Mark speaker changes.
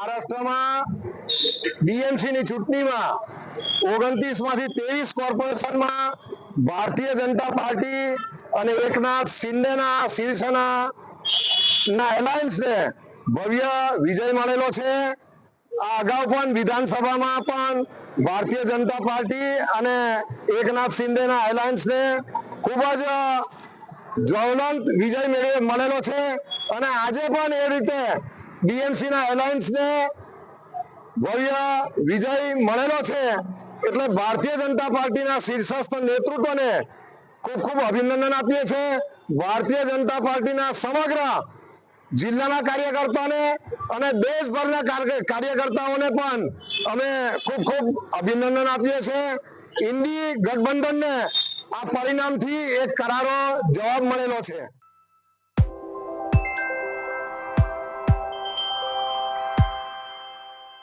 Speaker 1: મહારાષ્ટ્રમાં બીએમસીની ચૂંટણીમાં 29 માંથી 23 કોર્પોરેશનમાં ભારતીય જનતા પાર્ટી અને એકનાથ શિંદેના શિવસેના એલાયન્સને ભવ્ય વિજય મળેલો છે। આ અગાઉ પણ વિધાનસભામાં પણ ભારતીય જનતા પાર્ટી અને એકનાથ શિંદેના એલાયન્સને ખૂબ જ જ્વલંત વિજય મળેલો છે અને આજે પણ એ રીતે બીએમસીના એલાયન્સને ભવ્ય વિજય મળેલો છે। એટલે ભારતીય જનતા પાર્ટીના શીર્ષસ્થ નેતૃત્વને ખૂબ ખૂબ અભિનંદન આપીએ છીએ। ભારતીય જનતા પાર્ટીના સમગ્ર જિલ્લાના કાર્યકર્તાઓને અને દેશભરના કાર્યકર્તાઓને પણ અમે ખૂબ ખૂબ અભિનંદન આપીએ છીએ। ઇન્ડી ગઠબંધનને આ પરિણામથી એક કરારો જવાબ મળેલો છે।